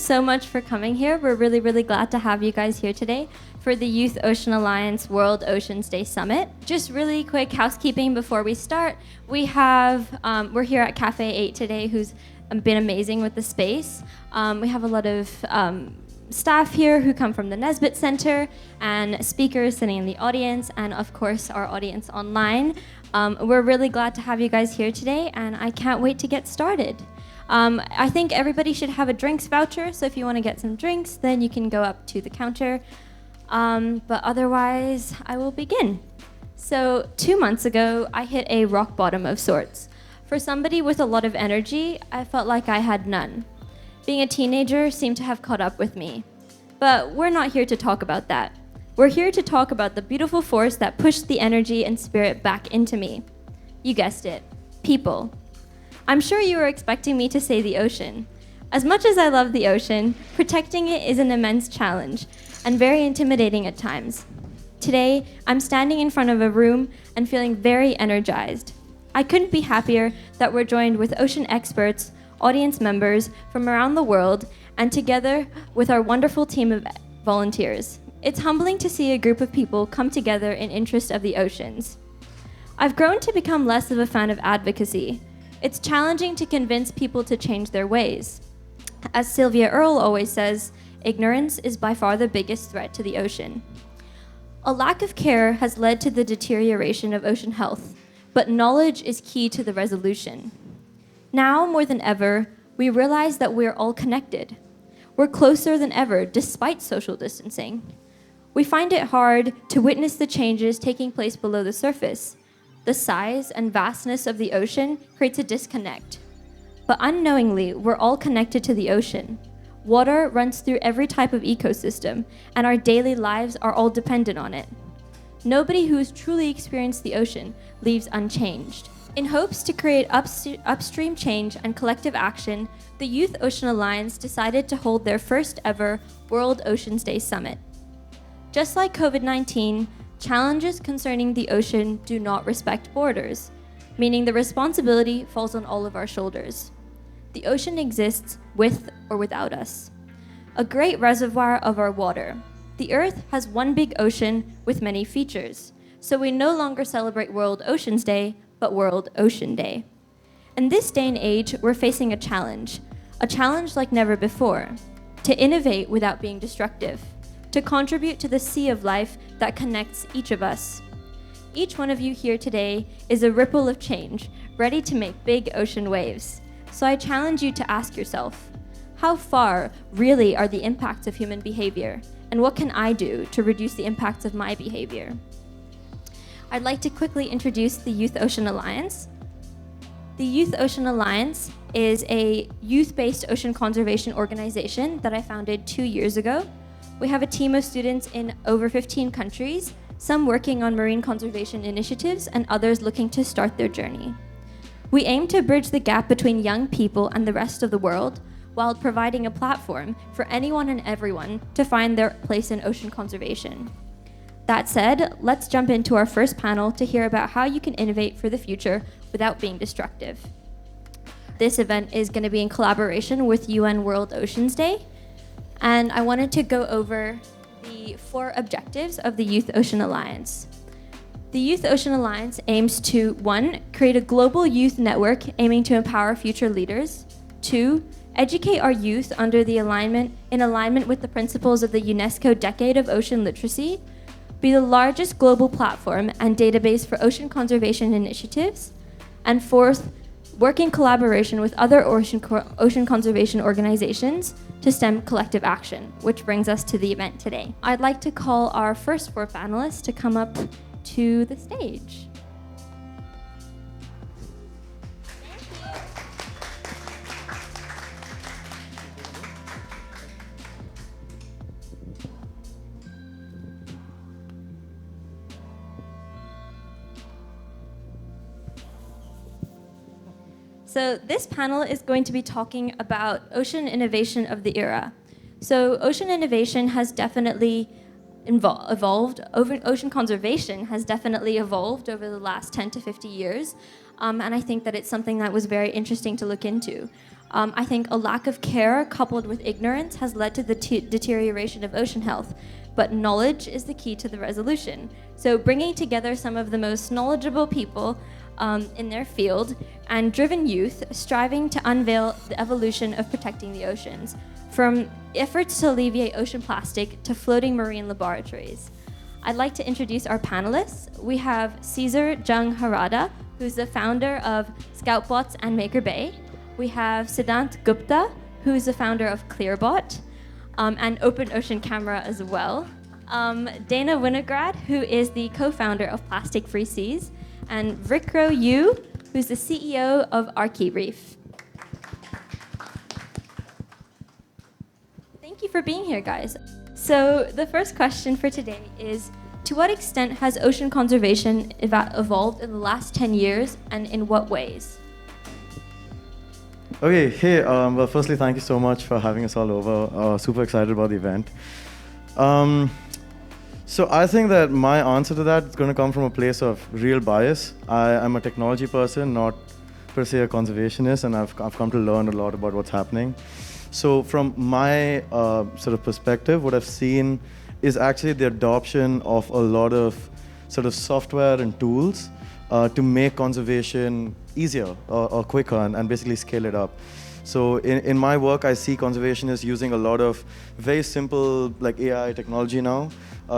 so much for coming here. We're really, really glad to have you guys here today for the Youth Ocean Alliance World Oceans Day Summit. Just really quick housekeeping before we start. We're here at Cafe 8 today, who's been amazing with the space. We have a lot of staff here who come from the Nesbitt Center and speakers sitting in the audience, and of course our audience online. We're really glad to have you guys here today, and I can't wait to get started. I think everybody should have a drinks voucher, so if you want to get some drinks, then you can go up to the counter. But otherwise, I will begin. So 2 months ago, I hit a rock bottom of sorts. For somebody with a lot of energy, I felt like I had none. Being a teenager seemed to have caught up with me. But we're not here to talk about that. We're here to talk about the beautiful force that pushed the energy and spirit back into me. You guessed it, people. I'm sure you were expecting me to say the ocean. As much as I love the ocean, protecting it is an immense challenge and very intimidating at times. Today, I'm standing in front of a room and feeling very energized. I couldn't be happier that we're joined with ocean experts, audience members from around the world, and together with our wonderful team of volunteers. It's humbling to see a group of people come together in interest of the oceans. I've grown to become less of a fan of advocacy. It's challenging to convince people to change their ways. As Sylvia Earle always says, ignorance is by far the biggest threat to the ocean. A lack of care has led to the deterioration of ocean health, but knowledge is key to the resolution. Now, more than ever, we realize that we're all connected. We're closer than ever, despite social distancing. We find it hard to witness the changes taking place below the surface. The size and vastness of the ocean creates a disconnect. But unknowingly, we're all connected to the ocean. Water runs through every type of ecosystem, and our daily lives are all dependent on it. Nobody who's truly experienced the ocean leaves unchanged. In hopes to create upstream change and collective action, the Youth Ocean Alliance decided to hold their first ever World Oceans Day Summit. Just like COVID-19, challenges concerning the ocean do not respect borders, meaning the responsibility falls on all of our shoulders. The ocean exists with or without us, a great reservoir of our water. The Earth has one big ocean with many features, so we no longer celebrate World Oceans Day, but World Ocean Day. In this day and age, we're facing a challenge like never before, to innovate without being destructive, to contribute to the sea of life that connects each of us. Each one of you here today is a ripple of change, ready to make big ocean waves. So I challenge you to ask yourself, how far really are the impacts of human behavior, and what can I do to reduce the impacts of my behavior? I'd like to quickly introduce the Youth Ocean Alliance. The Youth Ocean Alliance is a youth-based ocean conservation organization that I founded 2 years ago. We have a team of students in over 15 countries, some working on marine conservation initiatives and others looking to start their journey. We aim to bridge the gap between young people and the rest of the world while providing a platform for anyone and everyone to find their place in ocean conservation. That said, let's jump into our first panel to hear about how you can innovate for the future without being destructive. This event is going to be in collaboration with UN World Oceans Day, and I wanted to go over the 4 objectives of the Youth Ocean Alliance. The Youth Ocean Alliance aims to 1. Create a global youth network aiming to empower future leaders. 2. Educate our youth in alignment with the principles of the UNESCO Decade of Ocean Literacy. Be the largest global platform and database for ocean conservation initiatives. And 4th, work in collaboration with other ocean conservation organizations to stem collective action, which brings us to the event today. I'd like to call our first 4 panelists to come up to the stage. So this panel is going to be talking about ocean innovation of the era. So ocean innovation has definitely evolved. Ocean conservation has definitely evolved over the last 10 to 50 years. And I think that it's something that was very interesting to look into. I think a lack of care coupled with ignorance has led to the deterioration of ocean health, but knowledge is the key to the resolution. So bringing together some of the most knowledgeable people in their field and driven youth striving to unveil the evolution of protecting the oceans, from efforts to alleviate ocean plastic to floating marine laboratories. I'd like to introduce our panelists. We have Cesar Jung Harada, who's the founder of Scoutbots and MakerBay. We have Siddhant Gupta, who's the founder of Clearbot, and Open Ocean Camera as well. Dana Winograd, who is the co-founder of Plastic Free Seas, and Vikro Yu, who's the CEO of Archireef. Thank you for being here, guys. So the first question for today is, to what extent has ocean conservation evolved in the last 10 years, and in what ways? Okay, hey, well, firstly, thank you so much for having us all over. Super excited about the event. So I think that my answer to that is going to come from a place of real bias. I'm a technology person, not per se a conservationist, and I've come to learn a lot about what's happening. So from my sort of perspective, what I've seen is actually the adoption of a lot of sort of software and tools to make conservation easier or quicker and basically scale it up. So in my work, I see conservationists using a lot of very simple like AI technology now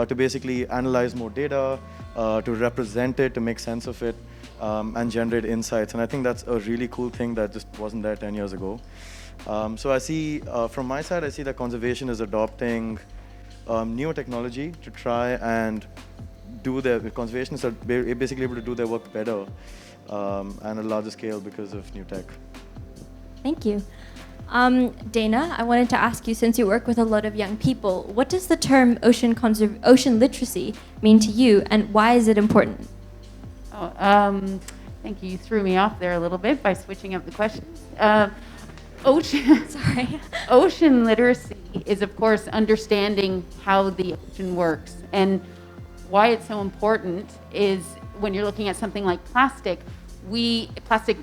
to basically analyze more data, to represent it, to make sense of it, and generate insights. And I think that's a really cool thing that just wasn't there 10 years ago. So I see, from my side, I see that conservation is adopting newer technology to try and do their conservationists are basically able to do their work better and at a larger scale because of new tech. Thank you. Dana, I wanted to ask you, since you work with a lot of young people, what does the term ocean literacy mean to you, and why is it important? Thank you. You threw me off there a little bit by switching up the questions. Ocean literacy is, of course, understanding how the ocean works. And why it's so important is when you're looking at something like plastic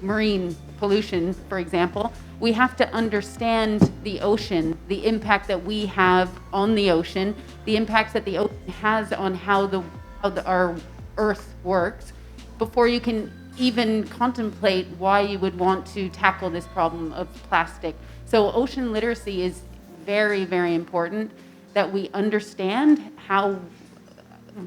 marine pollution, for example, we have to understand the ocean, the impact that we have on the ocean, the impacts that the ocean has on how our Earth works, before you can even contemplate why you would want to tackle this problem of plastic. So ocean literacy is very, very important, that we understand how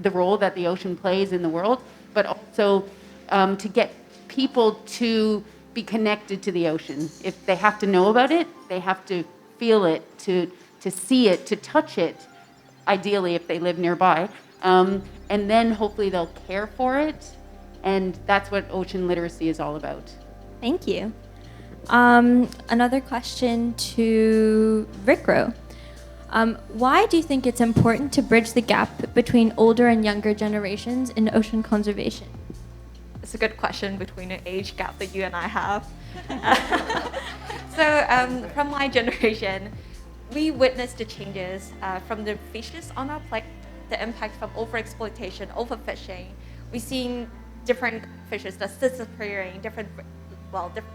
the role that the ocean plays in the world, but also to get people to be connected to the ocean. If they have to know about it, they have to feel it, to see it, to touch it, ideally if they live nearby. And then hopefully they'll care for it. And that's what ocean literacy is all about. Thank you. Another question to Vikro. Why do you think it's important to bridge the gap between older and younger generations in ocean conservation? It's a good question between the age gap that you and I have. So from my generation, we witnessed the changes from the fishes on our planet, the impact from overexploitation, overfishing. We've seen different fishes that's disappearing,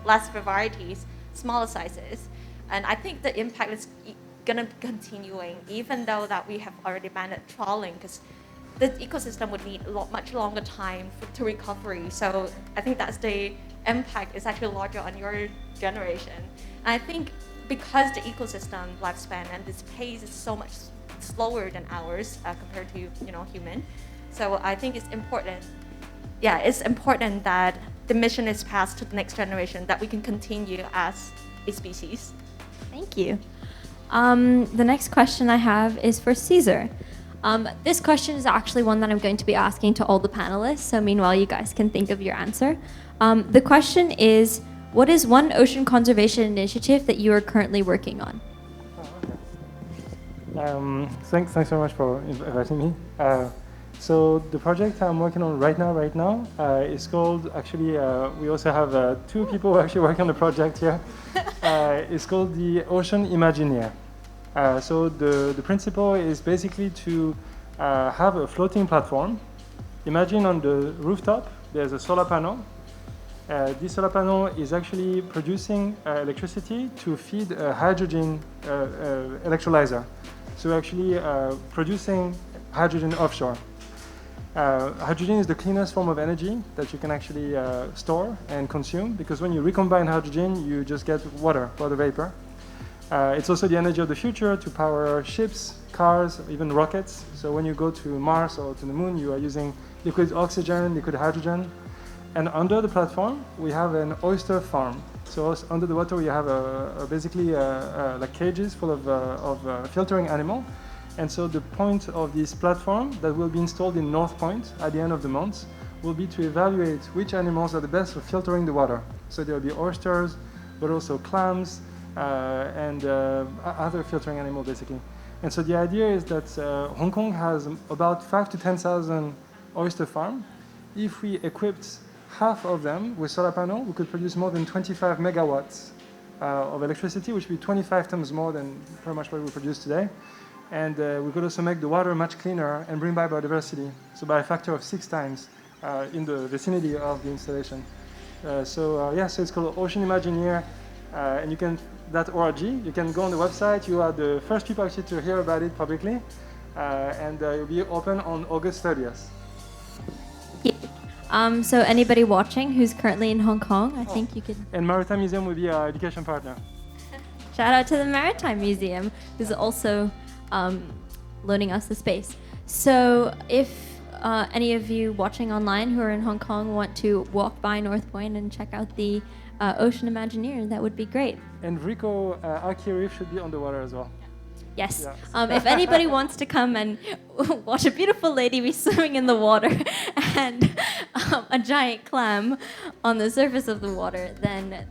less varieties, smaller sizes. And I think the impact is going to be continuing, even though that we have already banned trawling, because the ecosystem would need much longer time to recovery. So I think that's the impact is actually larger on your generation. And I think because the ecosystem lifespan and this pace is so much slower than ours compared to human. So I think it's important. Yeah, it's important that the mission is passed to the next generation, that we can continue as a species. Thank you. The next question I have is for Cesar. This question is actually one that I'm going to be asking to all the panelists, so meanwhile you guys can think of your answer. The question is, what is one ocean conservation initiative that you are currently working on? Thanks so much for inviting me. So the project I'm working on right now is called, actually, we also have two people who actually work on the project here. It's called the Ocean Imagineer. So the principle is basically to have a floating platform. Imagine on the rooftop, there's a solar panel, This solar panel is actually producing electricity to feed a hydrogen electrolyzer. So actually producing hydrogen offshore. Hydrogen is the cleanest form of energy that you can actually store and consume, because when you recombine hydrogen, you just get water vapor. It's also the energy of the future to power ships, cars, even rockets. So when you go to Mars or to the moon, you are using liquid oxygen, liquid hydrogen. And under the platform, we have an oyster farm. So under the water, we have basically like cages full of filtering animal. And so the point of this platform that will be installed in North Point at the end of the month will be to evaluate which animals are the best for filtering the water. So there will be oysters, but also clams and other filtering animals, basically. And so the idea is that Hong Kong has about 5,000 to 10,000 oyster farms. If we equipped half of them with solar panel, we could produce more than 25 megawatts of electricity, which would be 25 times more than pretty much what we produce today. And we could also make the water much cleaner and bring back biodiversity, so by a factor of 6 times in the vicinity of the installation. So it's called Ocean Imagineer, and you can, .org, you can go on the website. You are the first people actually to hear about it publicly, and it will be open on August 30th. So anybody watching who's currently in Hong Kong, I think you could And Maritime Museum will be our education partner. shout out to the Maritime Museum, who's also loaning us the space. So if any of you watching online who are in Hong Kong want to walk by North Point and check out the Ocean Imagineer, that would be great. And Rico Archie Reef should be on the water as well. Yes. Yeah. If anybody wants to come and watch a beautiful lady be swimming in the water and a giant clam on the surface of the water, then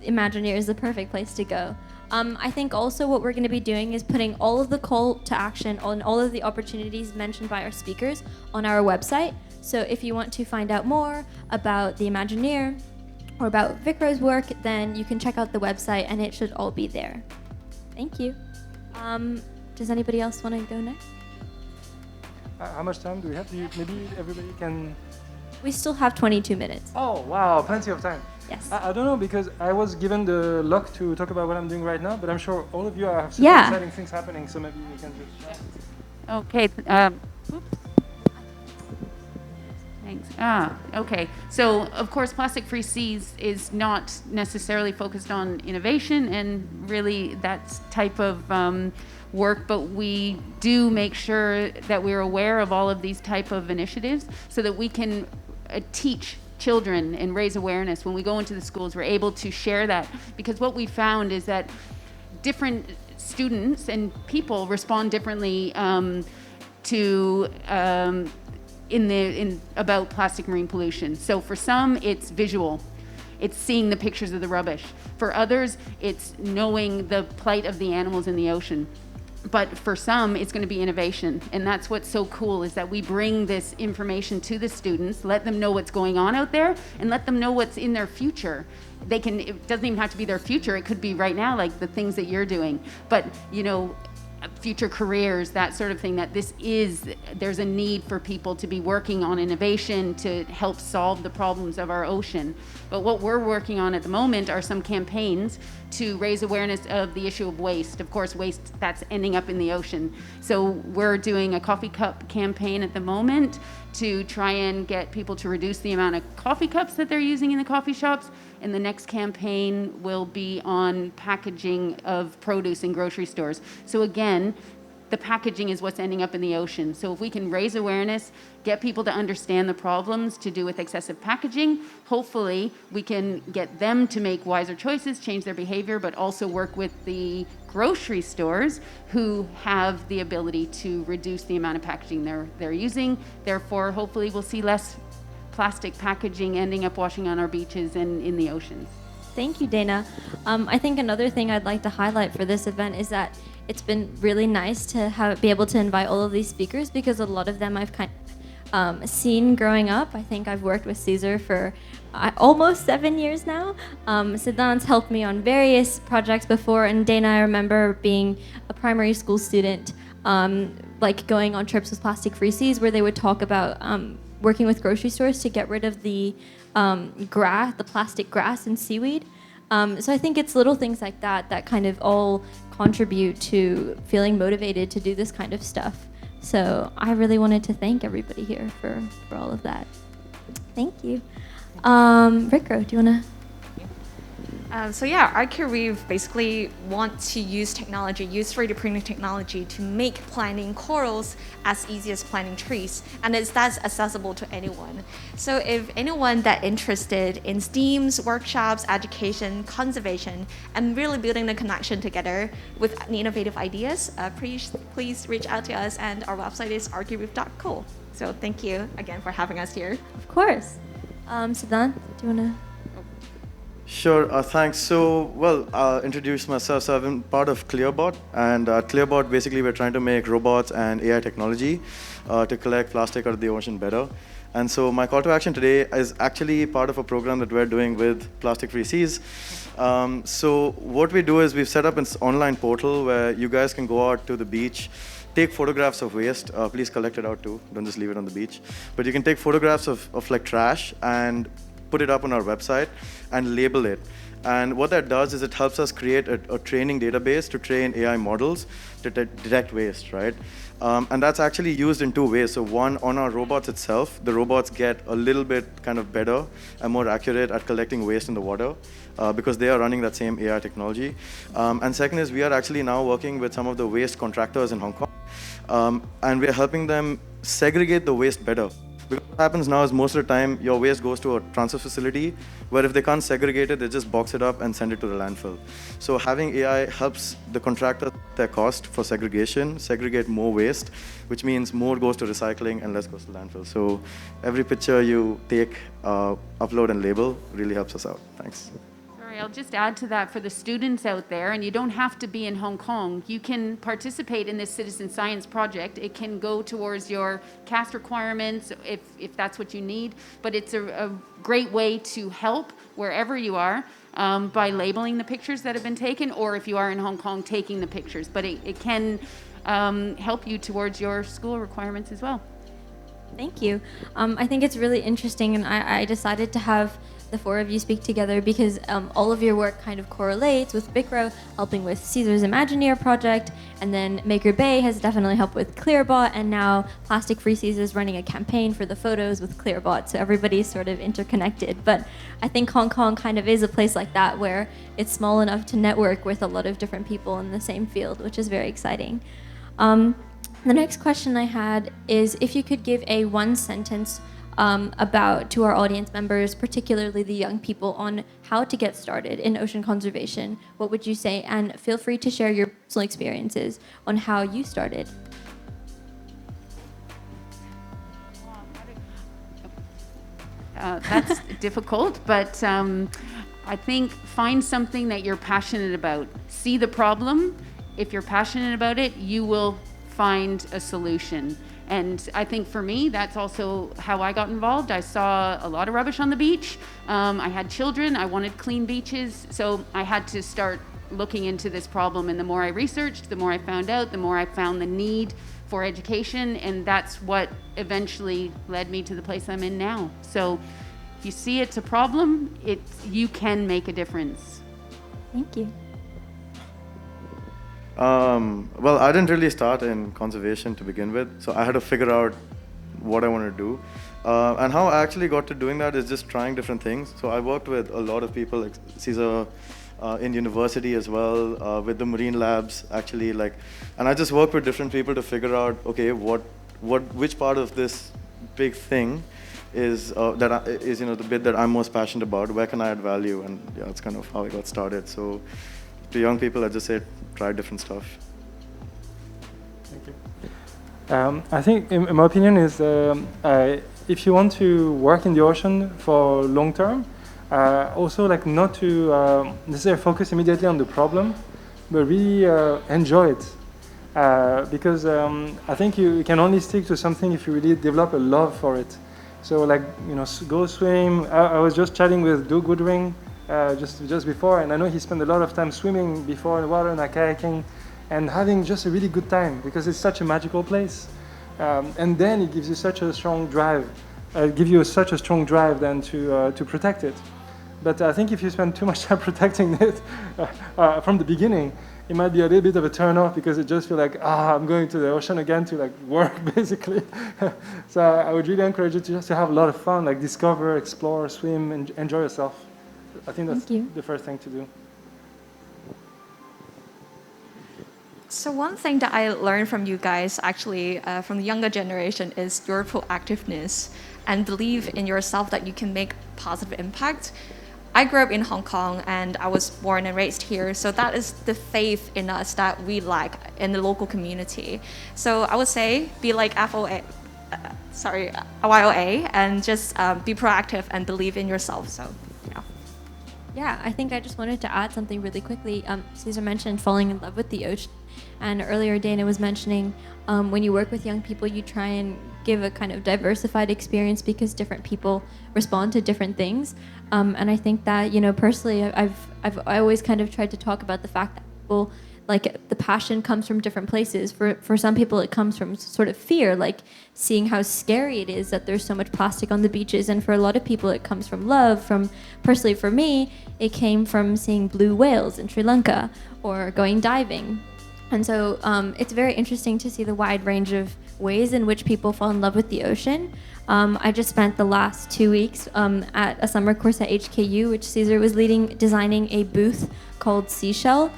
Imagineer is the perfect place to go. I think also what we're going to be doing is putting all of the call to action on all of the opportunities mentioned by our speakers on our website. So if you want to find out more about the Imagineer or about Vicro's work, then you can check out the website and it should all be there. Thank you. Does anybody else want to go next? How much time do we have? Maybe everybody can... We still have 22 minutes. Oh, wow, plenty of time. Yes. I don't know, because I was given the luck to talk about what I'm doing right now, but I'm sure all of you have some Yeah. exciting things happening, so maybe we can just... Okay. Oops. Thanks. Okay. So, of course, Plastic Free Seas is not necessarily focused on innovation and really that type of work, but we do make sure that we're aware of all of these type of initiatives so that we can teach children and raise awareness. When we go into the schools, we're able to share that, because what we found is that different students and people respond differently about plastic marine pollution. So for some, it's visual. It's seeing the pictures of the rubbish. For others, it's knowing the plight of the animals in the ocean. But for some, it's going to be innovation. And that's what's so cool, is that we bring this information to the students, let them know what's going on out there, and let them know what's in their future. It doesn't even have to be their future. It could be right now, like the things that you're doing. But, future careers, that sort of thing, that there's a need for people to be working on innovation to help solve the problems of our ocean. But what we're working on at the moment are some campaigns to raise awareness of the issue of waste. Of course, waste that's ending up in the ocean. So we're doing a coffee cup campaign at the moment to try and get people to reduce the amount of coffee cups that they're using in the coffee shops. And the next campaign will be on packaging of produce in grocery stores. So again, the packaging is what's ending up in the ocean. So if we can raise awareness, get people to understand the problems to do with excessive packaging, hopefully we can get them to make wiser choices, change their behavior, but also work with the grocery stores who have the ability to reduce the amount of packaging they're using. Therefore, hopefully we'll see less plastic packaging ending up washing on our beaches and in the oceans. Thank you, Dana. I think another thing I'd like to highlight for this event is that it's been really nice to be able to invite all of these speakers, because a lot of them I've kind of seen growing up. I think I've worked with Caesar for almost 7 years now. Siddhant's helped me on various projects before, and Dana, I remember being a primary school student, like going on trips with Plastic Free Seas, where they would talk about working with grocery stores to get rid of the grass, the plastic grass and seaweed. So I think it's little things like that that kind of all contribute to feeling motivated to do this kind of stuff. So I really wanted to thank everybody here for all of that. Thank you. Rico, do you want to? So yeah, Arcureeve basically want to use 3D printing technology to make planting corals as easy as planting trees, and that's accessible to anyone. So if anyone that interested in STEAMs, workshops, education, conservation, and really building the connection together with innovative ideas, please reach out to us, and our website is arcureeve.co. So thank you again for having us here. Of course. Siddhant, do you want to? Sure, thanks. So, well, introduce myself. So I've been part of Clearbot, and at Clearbot, basically, we're trying to make robots and AI technology to collect plastic out of the ocean better. And so my call to action today is actually part of a program that we're doing with Plastic Free Seas. So what we do is we've set up an online portal where you guys can go out to the beach, take photographs of waste. Please collect it out too. Don't just leave it on the beach. But you can take photographs of like trash and put it up on our website and label it. And what that does is it helps us create a training database to train AI models to detect waste, right? And that's actually used in two ways. So one, on our robots itself, the robots get a little bit kind of better and more accurate at collecting waste in the water because they are running that same AI technology. And second is we are actually now working with some of the waste contractors in Hong Kong, and we're helping them segregate the waste better. Because what happens now is most of the time your waste goes to a transfer facility where if they can't segregate it, they just box it up and send it to the landfill. So having AI helps the contractor their cost for segregation, segregate more waste, which means more goes to recycling and less goes to landfill. So every picture you take, upload and label really helps us out. Thanks. I'll just add to that for the students out there, and you don't have to be in Hong Kong. You can participate in this citizen science project. It can go towards your CAST requirements if that's what you need, but it's a great way to help wherever you are by labeling the pictures that have been taken, or if you are in Hong Kong, taking the pictures. But it can help you towards your school requirements as well. Thank you. I think it's really interesting, and I decided to have the four of you speak together because all of your work kind of correlates with BICRO, helping with Caesar's Imagineer project, and then Maker Bay has definitely helped with Clearbot, and now Plastic Free Seas is running a campaign for the photos with Clearbot, so everybody's sort of interconnected. But I think Hong Kong kind of is a place like that where it's small enough to network with a lot of different people in the same field, which is very exciting. The next question I had is if you could give a one sentence about to our audience members, particularly the young people, on how to get started in ocean conservation, what would you say? And feel free to share your personal experiences on how you started. That's difficult, but I think find something that you're passionate about. See the problem. If you're passionate about it, you will find a solution. And I think for me, that's also how I got involved. I saw a lot of rubbish on the beach. I had children. I wanted clean beaches. So I had to start looking into this problem. And the more I researched, the more I found out, the more I found the need for education. And that's what eventually led me to the place I'm in now. So if you see it's a problem, you can make a difference. Thank you. Well, I didn't really start in conservation to begin with, so I had to figure out what I wanted to do. And how I actually got to doing that is just trying different things. So I worked with a lot of people, like Caesar, in university as well, with the marine labs, actually, and I just worked with different people to figure out, okay, which part of this big thing is the bit that I'm most passionate about. Where can I add value? And yeah, that's kind of how I got started. So to young people, I just say try different stuff. Thank you. I think, in my opinion, is if you want to work in the ocean for long term, also not to necessarily focus immediately on the problem, but really enjoy it. Because I think you can only stick to something if you really develop a love for it. So go swim. I was just chatting with Doug Woodring just before, and I know he spent a lot of time swimming before in the water and kayaking and having just a really good time because it's such a magical place. And then it gives you such a strong drive give you such a strong drive then to protect it. But I think if you spend too much time protecting it from the beginning, it might be a little bit of a turn off because it just feels like, I'm going to the ocean again to like work basically. So I would really encourage you to just have a lot of fun, like discover, explore, swim, and enjoy yourself. I think that's the first thing to do. So one thing that I learned from you guys, actually, from the younger generation, is your proactiveness and believe in yourself that you can make positive impact. I grew up in Hong Kong and I was born and raised here, so that is the faith in us that we lack in the local community. So I would say be like YOA, and just be proactive and believe in yourself. So, yeah. Yeah, I think I just wanted to add something really quickly. Cesar mentioned falling in love with the ocean. And earlier Dana was mentioning when you work with young people, you try and give a kind of diversified experience because different people respond to different things. And I think that, personally, I always kind of tried to talk about the fact that people, like, the passion comes from different places. For some people, it comes from sort of fear, like seeing how scary it is that there's so much plastic on the beaches. And for a lot of people, it comes from love. Personally, for me, it came from seeing blue whales in Sri Lanka or going diving. And so it's very interesting to see the wide range of ways in which people fall in love with the ocean. I just spent the last 2 weeks at a summer course at HKU, which Cesar was leading, designing a booth called Seashell,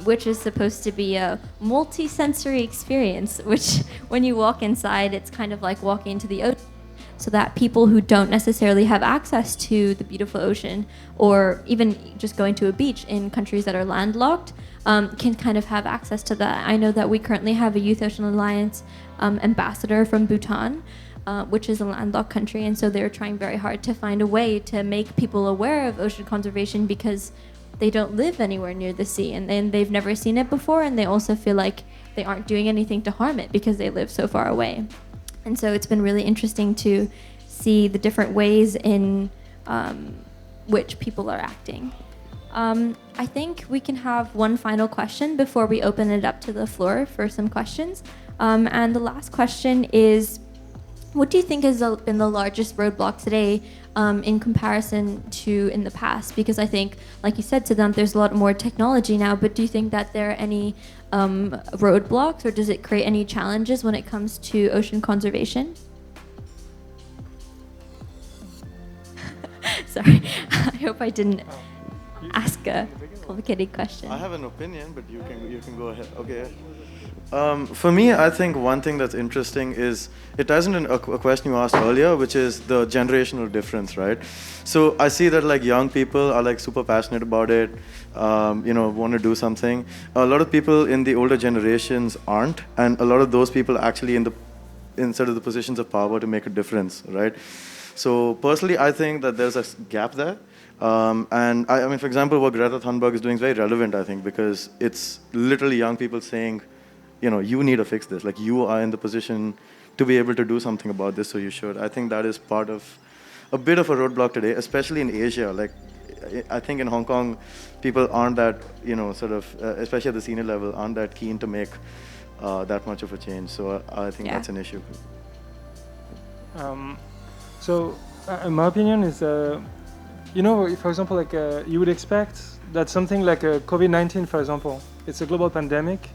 which is supposed to be a multi-sensory experience, which when you walk inside, it's kind of like walking into the ocean, so that people who don't necessarily have access to the beautiful ocean, or even just going to a beach in countries that are landlocked, can kind of have access to that. I know that we currently have a Youth Ocean Alliance ambassador from Bhutan, which is a landlocked country, and so they're trying very hard to find a way to make people aware of ocean conservation because they don't live anywhere near the sea, and they've never seen it before, and they also feel like they aren't doing anything to harm it because they live so far away. And so it's been really interesting to see the different ways in which people are acting. I think we can have one final question before we open it up to the floor for some questions. And the last question is, what do you think has been the largest roadblock today in comparison to in the past? Because I think, like you said, Siddhant, there's a lot more technology now, but do you think that there are any roadblocks, or does it create any challenges when it comes to ocean conservation? Sorry, I hope I didn't ask a complicated question. I have an opinion, but you can go ahead. Okay. For me, I think one thing that's interesting is it ties into a question you asked earlier, which is the generational difference, right? So I see that like young people are like super passionate about it, want to do something. A lot of people in the older generations aren't, and a lot of those people are actually in sort of the positions of power to make a difference, right? So personally, I think that there's a gap there. And I mean, for example, what Greta Thunberg is doing is very relevant, I think, because it's literally young people saying, you need to fix this. Like, you are in the position to be able to do something about this, so you should. I think that is part of a bit of a roadblock today, especially in Asia. Like, I think in Hong Kong, people aren't that, especially at the senior level, aren't that keen to make that much of a change. So I think that's an issue. So, in my opinion, is for example, like you would expect that something like COVID-19, for example, it's a global pandemic.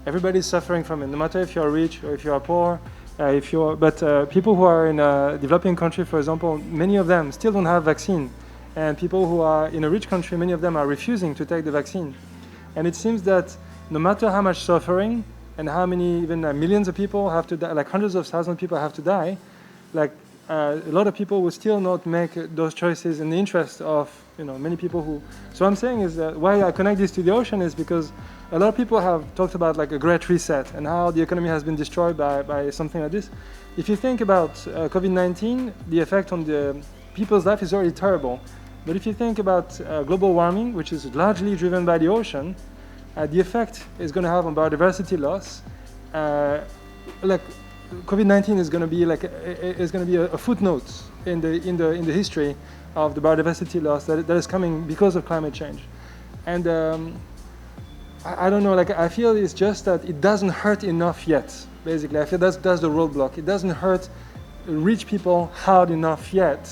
Everybody's suffering from it, no matter if you're rich or if you are poor. But people who are in a developing country, for example, many of them still don't have vaccine, and people who are in a rich country, many of them are refusing to take the vaccine. And it seems that no matter how much suffering and how many even millions of people have to die, like hundreds of thousands of people have to die, like a lot of people will still not make those choices in the interest of many people who. So I'm saying is that why I connect this to the ocean is because a lot of people have talked about like a great reset and how the economy has been destroyed by something like this. If you think about COVID-19, the effect on the people's life is already terrible. But if you think about global warming, which is largely driven by the ocean, the effect is going to have on biodiversity loss. Like COVID-19 is going to be a footnote in the history of the biodiversity loss that is coming because of climate change. And I don't know, like I feel it's just that it doesn't hurt enough yet. Basically, I feel that's the roadblock. It doesn't hurt reach people hard enough yet,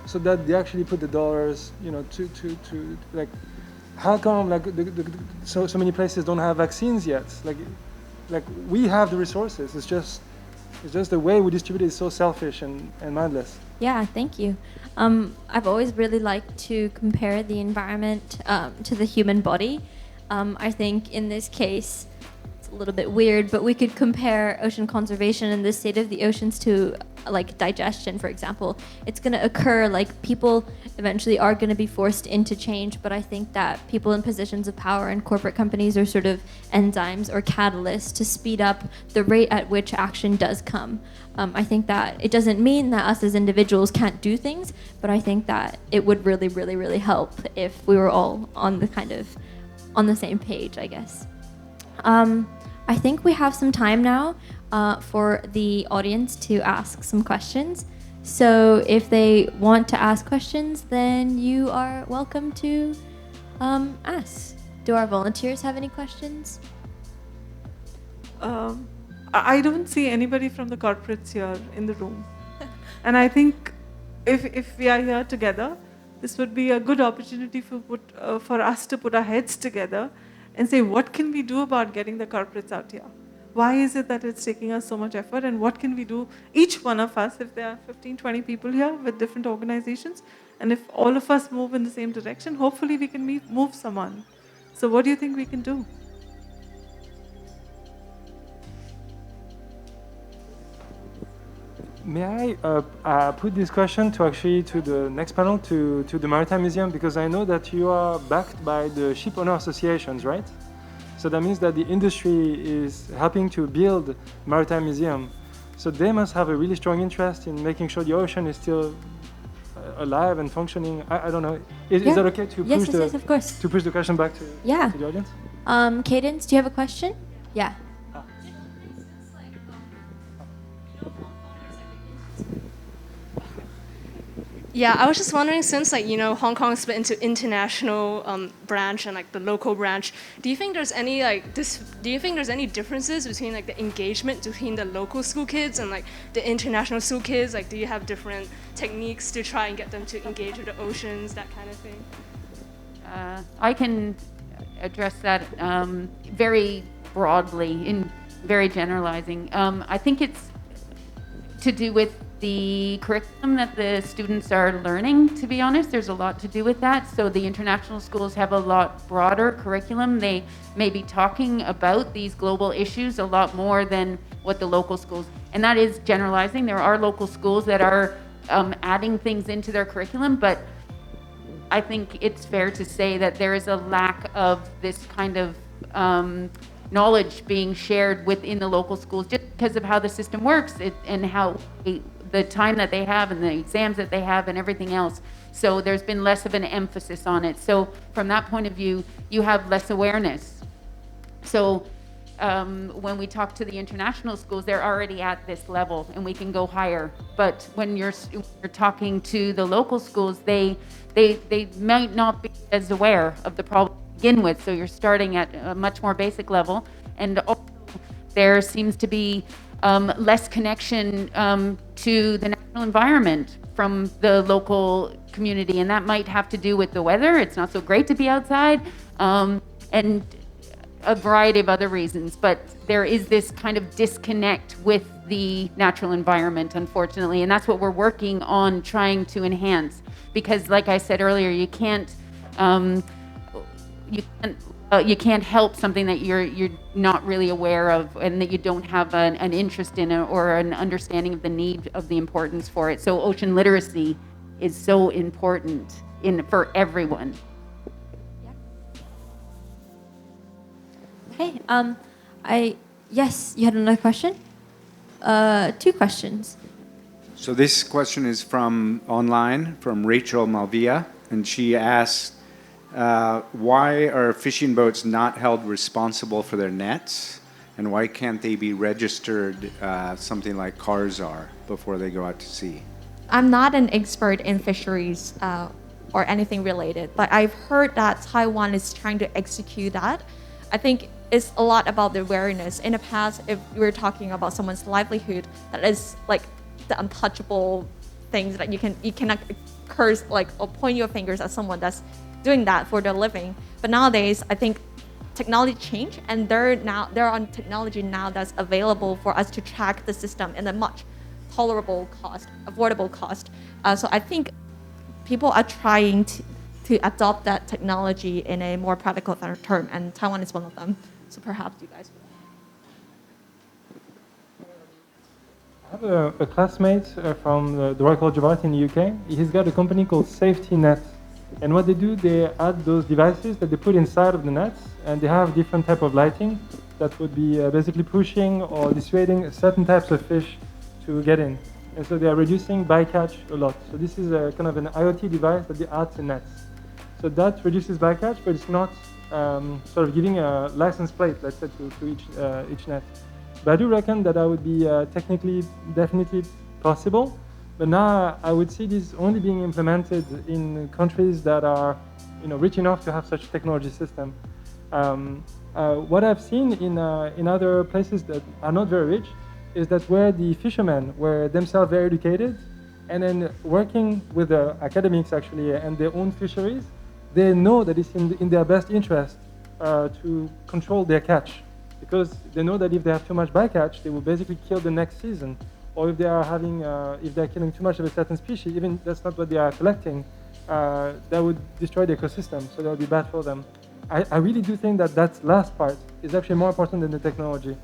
so that they actually put the dollars, to like, how come like so many places don't have vaccines yet? Like we have the resources. It's just the way we distribute it is so selfish and mindless. Yeah, thank you. I've always really liked to compare the environment to the human body. I think in this case, it's a little bit weird, but we could compare ocean conservation and the state of the oceans to like digestion, for example. It's going to occur, like people eventually are going to be forced into change, but I think that people in positions of power and corporate companies are sort of enzymes or catalysts to speed up the rate at which action does come. I think that it doesn't mean that us as individuals can't do things, but I think that it would really, really, really help if we were all on the same page, I guess. I think we have some time now for the audience to ask some questions. So if they want to ask questions, then you are welcome to ask. Do our volunteers have any questions? I don't see anybody from the corporates here in the room. And I think if we are here together, this would be a good opportunity for us to put our heads together and say, what can we do about getting the corporates out here? Why is it that it's taking us so much effort, and what can we do, each one of us, if there are 15, 20 people here with different organizations, and if all of us move in the same direction, hopefully we can move someone. So what do you think we can do? May I put this question to the next panel, to the Maritime Museum, because I know that you are backed by the ship owner associations, right? So that means that the industry is helping to build Maritime Museum. So they must have a really strong interest in making sure the ocean is still alive and functioning. I don't know. Is that okay to Yes, of course. to push the question back to the audience? Cadence, do you have a question? Yeah. Yeah, I was just wondering, since Hong Kong is split into international branch and the local branch, do you think there's any differences between the engagement between the local school kids and the international school kids? Do you have different techniques to try and get them to engage with the oceans, that kind of thing? I can address that very broadly, in very generalizing. I think it's to do with the curriculum that the students are learning, to be honest. There's a lot to do with that. So the international schools have a lot broader curriculum. They may be talking about these global issues a lot more than what the local schools, and that is generalizing. There are local schools that are adding things into their curriculum, but I think it's fair to say that there is a lack of this kind of knowledge being shared within the local schools, just because of how the system works and how the time that they have and the exams that they have and everything else. So there's been less of an emphasis on it. So from that point of view, you have less awareness. So when we talk to the international schools, they're already at this level and we can go higher. But when you're talking to the local schools, they might not be as aware of the problem to begin with. So you're starting at a much more basic level. And also there seems to be less connection to the natural environment from the local community, and that might have to do with the weather. It's not so great to be outside, and a variety of other reasons. But there is this kind of disconnect with the natural environment, unfortunately, and that's what we're working on trying to enhance. Because, like I said earlier, you can't help something that you're not really aware of and that you don't have an interest in or an understanding of the need of the importance for it. So ocean literacy is so important for everyone. Okay. Yes, you had another question? 2 questions. So this question is from online, from Rachel Malvia, and she asks, why are fishing boats not held responsible for their nets, and why can't they be registered something like cars are before they go out to sea? I'm not an expert in fisheries or anything related, but I've heard that Taiwan is trying to execute that. I think it's a lot about the awareness. In the past, if we were talking about someone's livelihood, that is the untouchable things that you cannot curse like or point your fingers at someone that's doing that for their living. But nowadays, I think technology changed, and there are technology now that's available for us to track the system in a much tolerable cost, affordable cost. So I think people are trying to adopt that technology in a more practical term, and Taiwan is one of them. So perhaps you guys will. I have a classmate from the Royal College of Art in the UK. He's got a company called Safety Net. And what they do, they add those devices that they put inside of the nets, and they have different type of lighting that would be basically pushing or dissuading certain types of fish to get in. And so they are reducing bycatch a lot. So this is a kind of an IoT device that they add to nets. So that reduces bycatch, but it's not sort of giving a license plate, let's say, to each net. But I do reckon that would be technically definitely possible. But now I would see this only being implemented in countries that are, rich enough to have such technology system. What I've seen in other places that are not very rich is that where the fishermen were themselves very educated, and then working with the academics actually and their own fisheries, they know that it's in their best interest to control their catch, because they know that if they have too much bycatch, they will basically kill the next season. Or if they are if they're killing too much of a certain species, even that's not what they are collecting, that would destroy the ecosystem, so that would be bad for them. I really do think that last part is actually more important than the technology.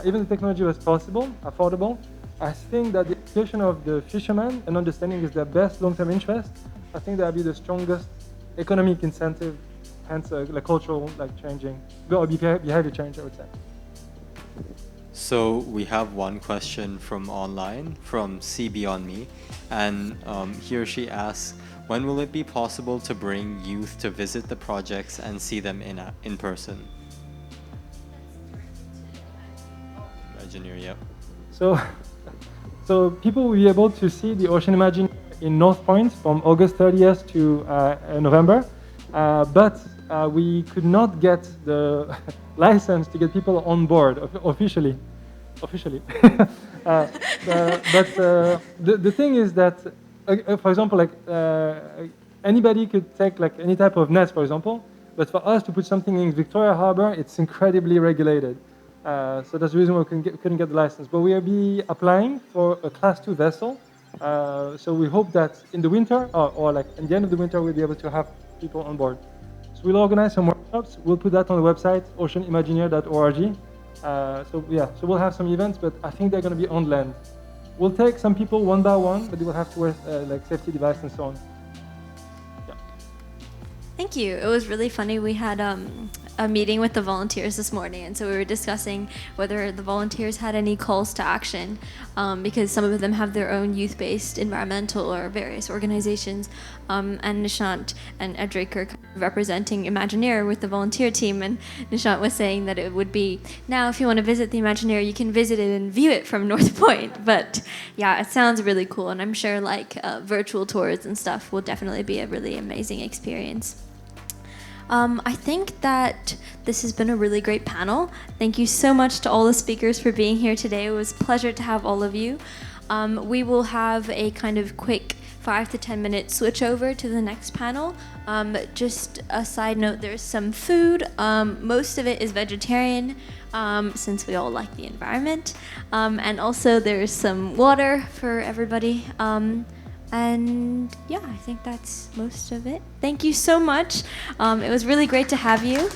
Even the technology was possible, affordable, I think that the education of the fishermen and understanding is their best long-term interest. I think that would be the strongest economic incentive, hence cultural changing, or behavior change, I would say. So we have one question from online, from C Beyond Me, and he or she asks, when will it be possible to bring youth to visit the projects and see them in person? Imagineer, yeah. So people will be able to see the Ocean Imagineer in North Point from August 30th to November, but we could not get the license to get people on board officially. But the thing is that, for example, anybody could take any type of nets, for example, but for us to put something in Victoria Harbour, it's incredibly regulated. So that's the reason why we couldn't get the license. But we will be applying for a Class 2 vessel. So we hope that in the winter, or in the end of the winter, we'll be able to have people on board. So we'll organize some workshops. We'll put that on the website, oceanimagineer.org. So we'll have some events, but I think they're going to be on land. We'll take some people one by one, but they will have to wear safety device and so on. Yeah. Thank you. It was really funny. We had a meeting with the volunteers this morning, and so we were discussing whether the volunteers had any calls to action, because some of them have their own youth-based environmental or various organizations, and Nishant and Edric are representing Imagineer with the volunteer team, and Nishant was saying that it would be, now if you want to visit the Imagineer, you can visit it and view it from North Point, but yeah, it sounds really cool, and I'm sure virtual tours and stuff will definitely be a really amazing experience. I think that this has been a really great panel. Thank you so much to all the speakers for being here today. It was a pleasure to have all of you. We will have a kind of quick 5 to 10 minute switch over to the next panel. Just a side note, there's some food. Most of it is vegetarian, since we all like the environment. And also there's some water for everybody. And yeah, I think that's most of it. Thank you so much. It was really great to have you.